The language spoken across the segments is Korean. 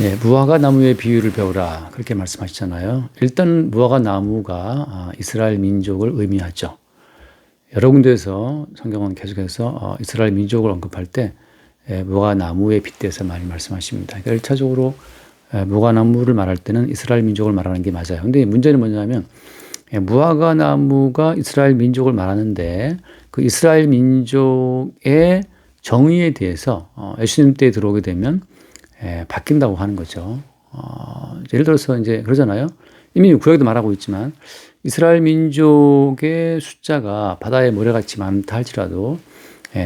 네, 무화과 나무의 비유를 배우라 그렇게 말씀하시잖아요. 일단 무화과 나무가 이스라엘 민족을 의미하죠. 여러 군데에서 성경은 계속해서 이스라엘 민족을 언급할 때 무화과 나무에 빗대서 많이 말씀하십니다. 그러니까 1차적으로 무화과 나무를 말할 때는 이스라엘 민족을 말하는 게 맞아요. 근데 문제는 뭐냐면 무화과 나무가 이스라엘 민족을 말하는데 그 이스라엘 민족의 정의에 대해서 예수님 때에 들어오게 되면 바뀐다고 하는 거죠. 예를 들어서 이제 그러잖아요. 이미 구약에도 말하고 있지만 이스라엘 민족의 숫자가 바다의 모래같이 많다 할지라도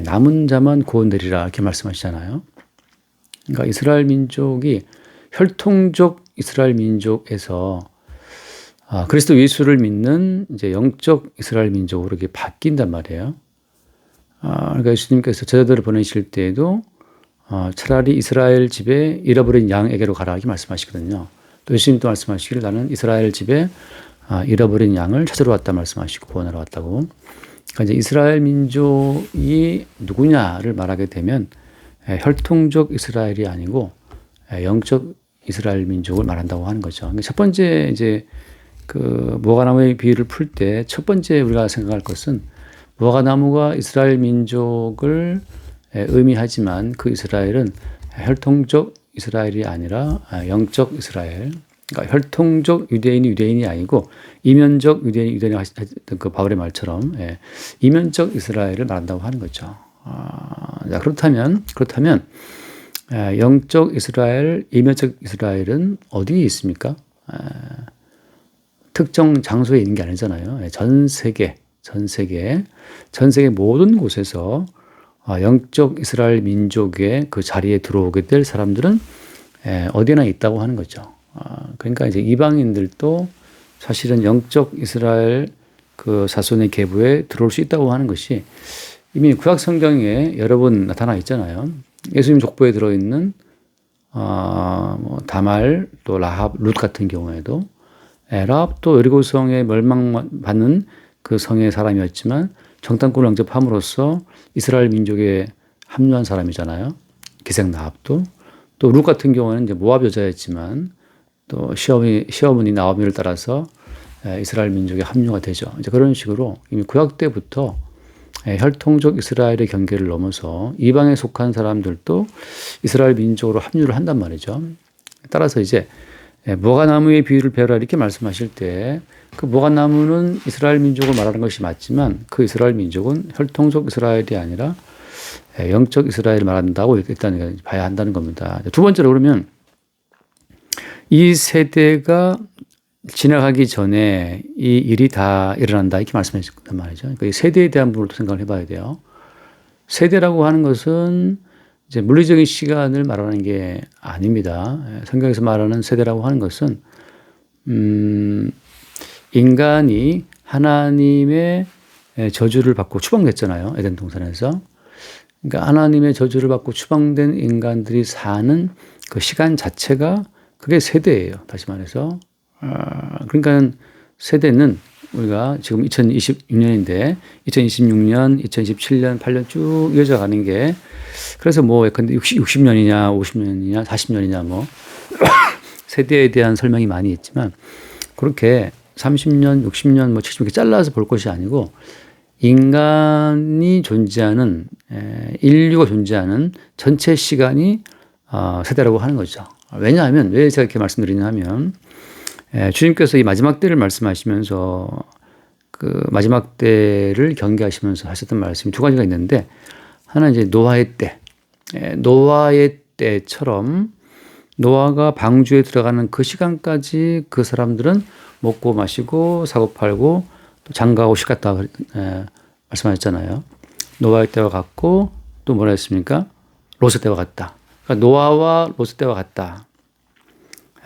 남은 자만 구원되리라 이렇게 말씀하시잖아요. 그러니까 이스라엘 민족이 혈통적 이스라엘 민족에서 그리스도 예수를 믿는 이제 영적 이스라엘 민족으로 이렇게 바뀐단 말이에요. 그러니까 예수님께서 제자들을 보내실 때에도 차라리 이스라엘 집에 잃어버린 양에게로 가라 이렇게 말씀하시거든요. 또 예수님 또 말씀하시기를 나는 이스라엘 집에 잃어버린 양을 찾으러 왔다 말씀하시고 구원하러 왔다고. 그러니까 이제 이스라엘 민족이 누구냐를 말하게 되면 혈통적 이스라엘이 아니고 영적 이스라엘 민족을 말한다고 하는 거죠. 그러니까 첫 번째 이제 그 무화과나무의 비유를 풀 때 첫 번째 우리가 생각할 것은 무화과나무가 이스라엘 민족을 의미하지만 그 이스라엘은 혈통적 이스라엘이 아니라 영적 이스라엘. 그러니까 혈통적 유대인이 아니고 이면적 유대인이 하셨던 그 바울의 말처럼 이면적 이스라엘을 말한다고 하는 거죠. 자, 그렇다면 영적 이스라엘, 이면적 이스라엘은 어디에 있습니까? 특정 장소에 있는 게 아니잖아요. 전 세계 모든 곳에서 영적 이스라엘 민족의 그 자리에 들어오게 될 사람들은 어디나 있다고 하는 거죠. 그러니까 이제 이방인들도 사실은 영적 이스라엘 그 자손의 계보에 들어올 수 있다고 하는 것이 이미 구약 성경에 여러 번 나타나 있잖아요. 예수님 족보에 들어있는 뭐 다말 또 라합 룻 같은 경우에도 라합도 여리고성에 멸망받는 그 성의 사람이었지만 정탐꾼을 영접함으로써 이스라엘 민족에 합류한 사람이잖아요. 기생 라합도. 또 룻 같은 경우는 이제 모압 여자였지만 또 시어머니 나오미를 따라서 이스라엘 민족에 합류가 되죠. 이제 그런 식으로 이미 구약 때부터 혈통적 이스라엘의 경계를 넘어서 이방에 속한 사람들도 이스라엘 민족으로 합류를 한단 말이죠. 따라서 이제 무화과나무의 비유를 배우라 이렇게 말씀하실 때 그 무화과나무는 이스라엘 민족을 말하는 것이 맞지만 그 이스라엘 민족은 혈통적 이스라엘이 아니라 영적 이스라엘을 말한다고 일단 봐야 한다는 겁니다. 두 번째로 그러면 이 세대가 지나가기 전에 이 일이 다 일어난다 이렇게 말씀하셨단 말이죠. 그러니까 이 세대에 대한 부분을 생각을 해봐야 돼요. 세대라고 하는 것은 이제 물리적인 시간을 말하는 게 아닙니다. 성경에서 말하는 세대라고 하는 것은 인간이 하나님의 저주를 받고 추방됐잖아요. 에덴 동산에서. 그러니까 하나님의 저주를 받고 추방된 인간들이 사는 그 시간 자체가 그게 세대예요. 다시 말해서. 그러니까 세대는 우리가 지금 2026년인데 2026년, 2027년, 8년 쭉 이어져 가는 게 그래서 뭐 근데 60년이냐, 50년이냐, 40년이냐 뭐 세대에 대한 설명이 많이 있지만 그렇게 30년, 60년, 뭐 70년 이렇게 잘라서 볼 것이 아니고 인간이 존재하는 인류가 존재하는 전체 시간이 세대라고 하는 거죠. 왜냐하면 왜 제가 이렇게 말씀드리냐면 주님께서 이 마지막 때를 말씀하시면서 그 마지막 때를 경계하시면서 하셨던 말씀이 두 가지가 있는데 하나는 이제 노아의 때처럼 노아가 방주에 들어가는 그 시간까지 그 사람들은 먹고 마시고 사고 팔고 또 장가고 시갔다 말씀하셨잖아요. 노아의 때와 같고 또 뭐라 했습니까? 롯의 때와 같다. 그러니까 노아와 롯의 때와 같다.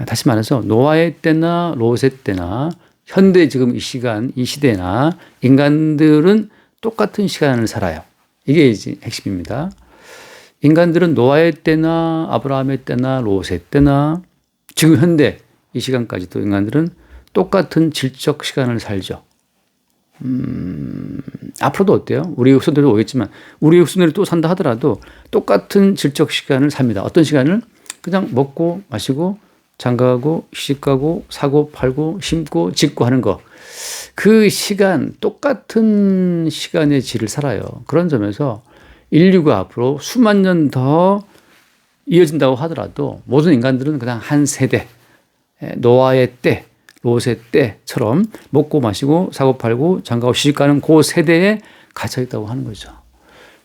다시 말해서 노아의 때나 롯의 때나 현대 지금 이 시간, 이 시대나 인간들은 똑같은 시간을 살아요. 이게 이제 핵심입니다. 인간들은 노아의 때나 아브라함의 때나 롯의 때나 지금 현대 이 시간까지도 인간들은 똑같은 질적 시간을 살죠. 앞으로도 어때요? 우리 후손들도 오겠지만 우리 후손들이 또 산다 하더라도 똑같은 질적 시간을 삽니다. 어떤 시간을? 그냥 먹고 마시고 장가가고 시집가고 사고 팔고 심고 짓고 하는 거. 그 시간 똑같은 시간의 질을 살아요. 그런 점에서 인류가 앞으로 수만 년 더 이어진다고 하더라도 모든 인간들은 그냥 한 세대, 노아의 때, 롯의 때처럼 먹고 마시고 사고 팔고 장가고 시집가는 그 세대에 갇혀 있다고 하는 거죠.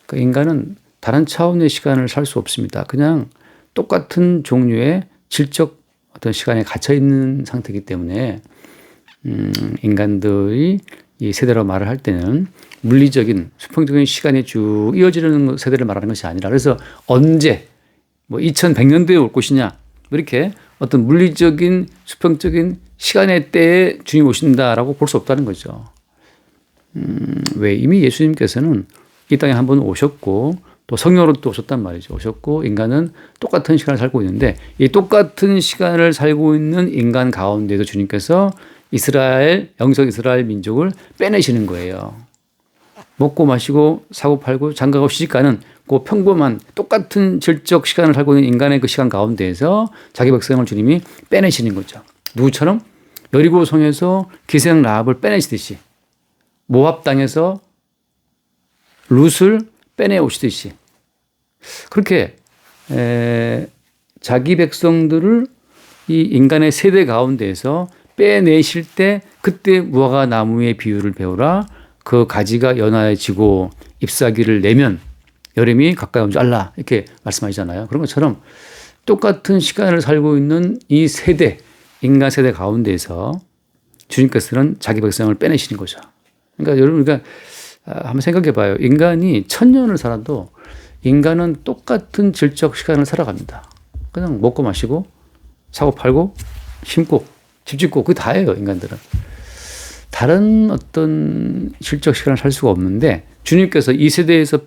그러니까 인간은 다른 차원의 시간을 살 수 없습니다. 그냥 똑같은 종류의 질적 어떤 시간에 갇혀 있는 상태이기 때문에 인간들이 이 세대로 말을 할 때는 물리적인 수평적인 시간이 쭉 이어지는 세대를 말하는 것이 아니라 그래서 언제 뭐 2100년도에 올 것이냐 뭐 이렇게 어떤 물리적인 수평적인 시간의 때에 주님 오신다라고 볼 수 없다는 거죠. 왜 이미 예수님께서는 이 땅에 한번 오셨고 또 성령으로 또 오셨단 말이죠. 오셨고 인간은 똑같은 시간을 살고 있는데 이 똑같은 시간을 살고 있는 인간 가운데도 주님께서 이스라엘, 영적 이스라엘 민족을 빼내시는 거예요. 먹고 마시고 사고 팔고 장가가고 시집가는 그 평범한 똑같은 질적 시간을 살고 있는 인간의 그 시간 가운데에서 자기 백성을 주님이 빼내시는 거죠. 누구처럼? 여리고 성에서 기생 라합을 빼내시듯이 모압 땅에서 룻을 빼내오시듯이 그렇게 자기 백성들을 이 인간의 세대 가운데에서 빼내실 때 그때 무화과 나무의 비유를 배우라. 그 가지가 연하여지고 잎사귀를 내면 여름이 가까이 오면 잘라 이렇게 말씀하시잖아요. 그런 것처럼 똑같은 시간을 살고 있는 이 세대 인간 세대 가운데에서 주님께서는 자기 백성을 빼내시는 거죠. 그러니까 여러분 우리가 한번 생각해 봐요. 인간이 1000년을 살아도 인간은 똑같은 질적 시간을 살아갑니다. 그냥 먹고 마시고 사고 팔고 심고 집 짓고 그게 다예요. 인간들은. 다른 어떤 질적 시간을 살 수가 없는데 주님께서 이 세대에서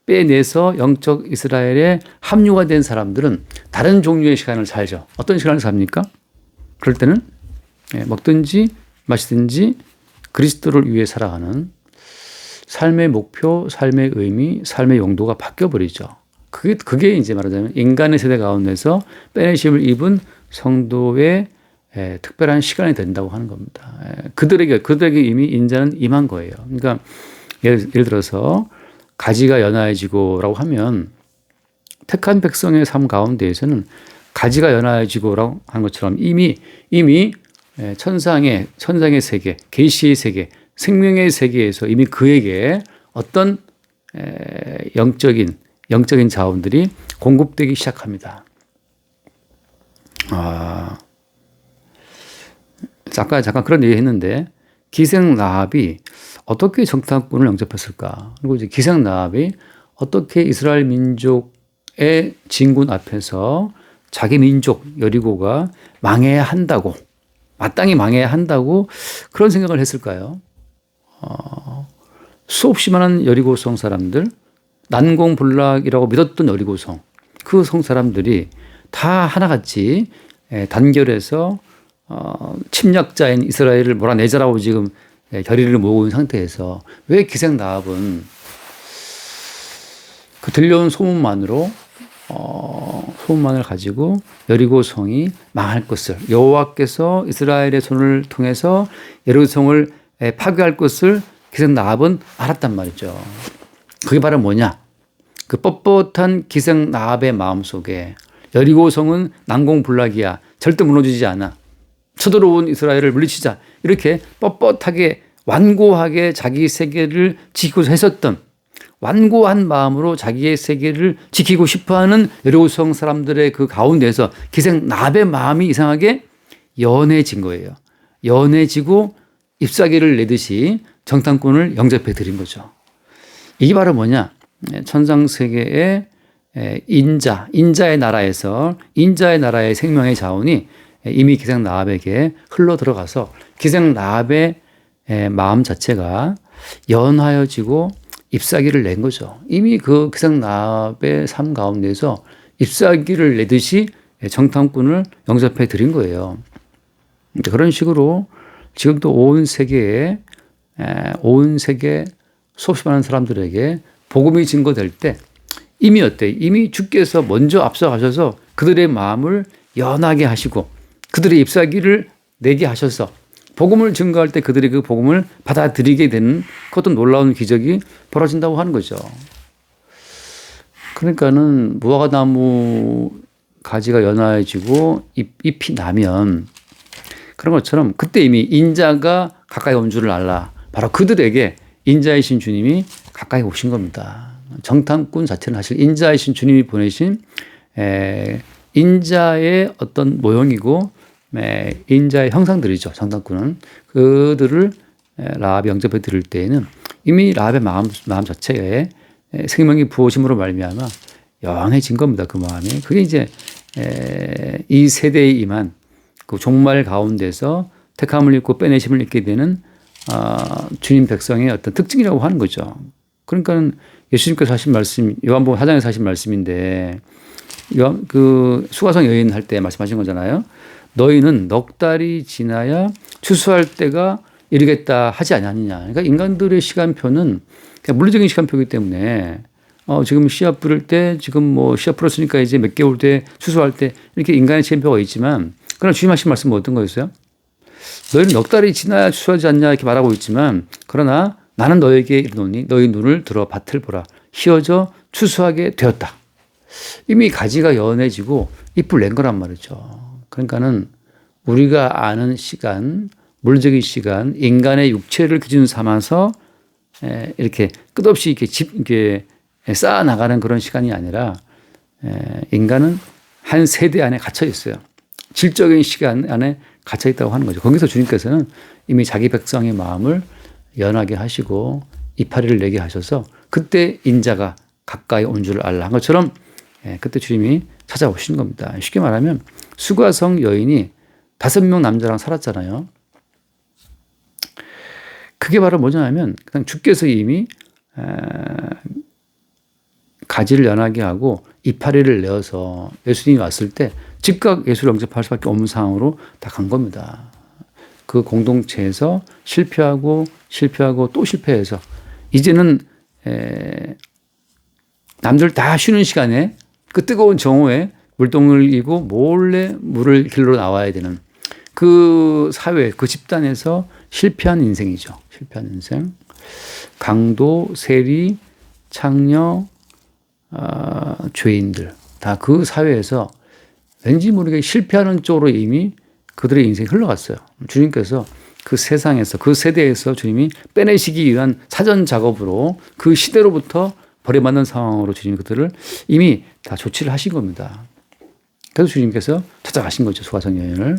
빼내서 영적 이스라엘에 합류가 된 사람들은 다른 종류의 시간을 살죠. 어떤 시간을 삽니까? 그럴 때는 먹든지 마시든지 그리스도를 위해 살아가는 삶의 목표, 삶의 의미, 삶의 용도가 바뀌어버리죠. 그게 이제 말하자면 인간의 세대 가운데서 빼내심을 입은 성도의 특별한 시간이 된다고 하는 겁니다. 그들에게 이미 인자는 임한 거예요. 그러니까 예를 들어서 가지가 연하여지고라고 하면 택한 백성의 삶 가운데에서는 가지가 연하여지고라고 하는 것처럼 이미 천상의 세계, 계시의 세계, 생명의 세계에서 이미 그에게 어떤 영적인 자원들이 공급되기 시작합니다. 잠깐 그런 얘기 했는데 기생 라합이 어떻게 정탐꾼을 영접했을까? 그리고 이제 기생 라합이 어떻게 이스라엘 민족의 진군 앞에서 자기 민족 여리고가 망해야 한다고 마땅히 망해야 한다고 그런 생각을 했을까요? 수없이 많은 여리고성 사람들 난공불락이라고 믿었던 여리고성 그 성 사람들이 다 하나같이 단결해서 침략자인 이스라엘을 몰아내자라고 지금 결의를 모으고 있는 상태에서 왜 기생 라합은 그 들려온 소문만을 가지고 여리고 성이 망할 것을 여호와께서 이스라엘의 손을 통해서 여리고 성을 파괴할 것을 기생 라합은 알았단 말이죠. 그게 바로 뭐냐? 그 뻣뻣한 기생 라합의 마음속에 여리고 성은 난공불락이야. 절대 무너지지 않아. 쳐들어온 이스라엘을 물리치자. 이렇게 뻣뻣하게 완고하게 자기 세계를 지키고자 했었던 완고한 마음으로 자기의 세계를 지키고 싶어하는 여리고성 사람들의 그 가운데서 기생 라합의 마음이 이상하게 연해진 거예요. 연해지고 잎사귀를 내듯이 정탐꾼을 영접해 드린 거죠. 이게 바로 뭐냐? 천상세계의 인자의 나라에서 인자의 나라의 생명의 자원이 이미 기생 라합에게 흘러 들어가서 기생 라합의 마음 자체가 연하여지고 잎사귀를 낸 거죠. 이미 그 기생 라합의 삶 가운데서 잎사귀를 내듯이 정탐꾼을 영접해 드린 거예요. 그런 식으로 지금도 온 세계 수없이 많은 사람들에게 복음이 증거될 때 이미 어때? 이미 주께서 먼저 앞서가셔서 그들의 마음을 연하게 하시고 그들의 잎사귀를 내게 하셔서 복음을 증거할 때 그들이 그 복음을 받아들이게 되는 그것도 놀라운 기적이 벌어진다고 하는 거죠. 그러니까는 무화과나무 가지가 연화해지고 잎이 나면 그런 것처럼 그때 이미 인자가 가까이 온 줄을 알라. 바로 그들에게 인자이신 주님이 가까이 오신 겁니다. 정탐꾼 자체는 사실 인자이신 주님이 보내신 인자의 어떤 모형이고 인자의 형상들이죠. 정탐꾼은 그들을 라합이 영접해 드릴 때에는 이미 라합의 마음 자체에 생명이 부어심으로 말미암아 영해진 겁니다. 그 마음이. 그게 이제 이 세대에 임한 그 종말 가운데서 택함을 입고 빼내심을 입게 되는 주님 백성의 어떤 특징이라고 하는 거죠. 그러니까 예수님께서 하신 말씀, 요한복음 4장에서 하신 말씀인데 그 수가성 여인 할 때 말씀하신 거잖아요. 너희는 넉 달이 지나야 추수할 때가 이르겠다 하지 않았느냐. 그러니까 인간들의 시간표는 그냥 물리적인 시간표이기 때문에 지금 씨앗 뿌릴 때 지금 뭐 씨앗 뿌렸으니까 이제 몇 개월 뒤에 추수할 때 이렇게 인간의 시간표가 있지만 그러나 주님 하신 말씀은 어떤 거였어요? 너희는 넉 달이 지나야 추수하지 않냐 이렇게 말하고 있지만 그러나 나는 너에게 이르노니 너희 눈을 들어 밭을 보라. 휘어져 추수하게 되었다. 이미 가지가 연해지고 잎을 낸 거란 말이죠. 그러니까는 우리가 아는 시간, 물질적인 시간, 인간의 육체를 기준 삼아서 이렇게 끝없이 이렇게 쌓아 나가는 그런 시간이 아니라 인간은 한 세대 안에 갇혀 있어요. 질적인 시간 안에 갇혀 있다고 하는 거죠. 거기서 주님께서는 이미 자기 백성의 마음을 연하게 하시고 이파리를 내게 하셔서 그때 인자가 가까이 온 줄 알라 한 것처럼 그때 주님이 찾아오신 겁니다. 쉽게 말하면 수가성 여인이 5명 남자랑 살았잖아요. 그게 바로 뭐냐면 그냥 주께서 이미 가지를 연하게 하고 이파리를 내어서 예수님이 왔을 때 즉각 예수를 영접할 수밖에 없는 상황으로 다 간 겁니다. 그 공동체에서 실패하고 또 실패해서 이제는 남들 다 쉬는 시간에 그 뜨거운 정오에 물동을 이고 몰래 물을 길러 나와야 되는 그 사회, 그 집단에서 실패한 인생이죠. 실패한 인생. 강도, 세리, 창녀, 죄인들 다 그 사회에서 왠지 모르게 실패하는 쪽으로 이미 그들의 인생이 흘러갔어요. 주님께서 그 세상에서 그 세대에서 주님이 빼내시기 위한 사전 작업으로 그 시대로부터 버림받는 상황으로 주님이 그들을 이미 다 조치를 하신 겁니다. 그래서 주님께서 찾아가신 거죠. 수가성 여인을.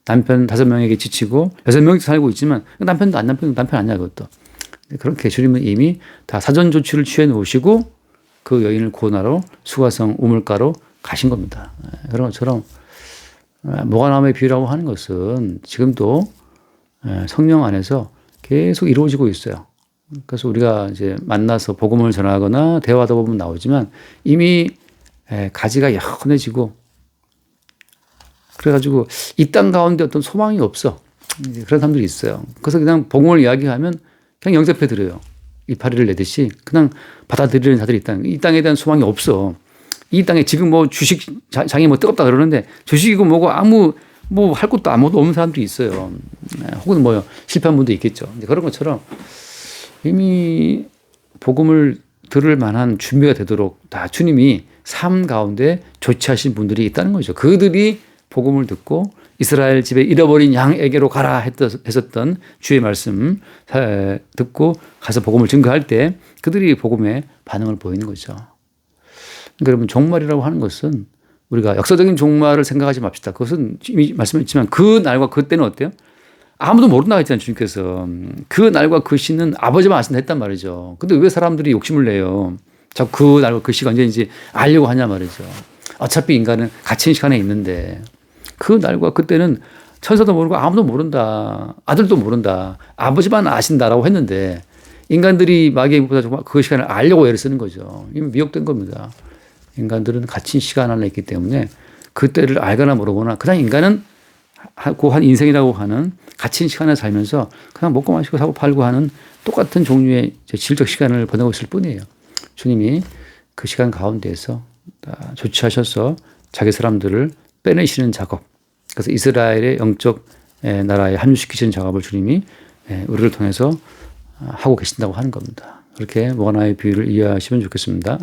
남편 5명에게 지치고 6명이 살고 있지만 남편 아니야 그것도. 그렇게 주님은 이미 다 사전 조치를 취해 놓으시고 그 여인을 구원하러 수가성 우물가로 가신 겁니다. 그런 것처럼 무화과나무의 비유라고 하는 것은 지금도 성령 안에서 계속 이루어지고 있어요. 그래서 우리가 이제 만나서 복음을 전하거나 대화하다 보면 나오지만 이미 가지가 연해지고 그래가지고 이 땅 가운데 어떤 소망이 없어. 그런 사람들이 있어요. 그래서 그냥 복음을 이야기하면 그냥 영접해 드려요. 이파리를 내듯이 그냥 받아들이는 자들이 있다. 이 땅에 대한 소망이 없어. 이 땅에 지금 뭐 주식 장이 뭐 뜨겁다 그러는데 주식이고 뭐고 뭐 할 것도 아무것도 없는 사람들이 있어요. 혹은 뭐 실패한 분도 있겠죠. 그런 것처럼 이미 복음을 들을 만한 준비가 되도록 다 주님이 삶 가운데 조치하신 분들이 있다는 거죠. 그들이 복음을 듣고 이스라엘 집에 잃어버린 양에게로 가라 했었던 주의 말씀 듣고 가서 복음을 증거할 때 그들이 복음에 반응을 보이는 거죠. 그러니까 여러분 종말이라고 하는 것은 우리가 역사적인 종말을 생각하지 맙시다. 그것은 이미 말씀했지만 그 날과 그때는 어때요? 아무도 모른다고 했잖아요. 주님께서. 그 날과 그 시는 아버지만 아신다 했단 말이죠. 근데 왜 사람들이 욕심을 내요? 자꾸 그 날과 그 시가 언제인지 알려고 하냐 말이죠. 어차피 인간은 갇힌 시간에 있는데 그 날과 그때는 천사도 모르고 아무도 모른다. 아들도 모른다. 아버지만 아신다라고 했는데 인간들이 마귀보다 그 시간을 알려고 애를 쓰는 거죠. 이미 미혹된 겁니다. 인간들은 갇힌 시간 안에 있기 때문에 그때를 알거나 모르거나 그냥 인간은 고한 인생이라고 하는 갇힌 시간에 살면서 그냥 먹고 마시고 사고 팔고 하는 똑같은 종류의 질적 시간을 보내고 있을 뿐이에요. 주님이 그 시간 가운데에서 조치하셔서 자기 사람들을 빼내시는 작업, 그래서 이스라엘의 영적 나라에 합류시키시는 작업을 주님이 우리를 통해서 하고 계신다고 하는 겁니다. 그렇게 무화과나무의 비유를 이해하시면 좋겠습니다.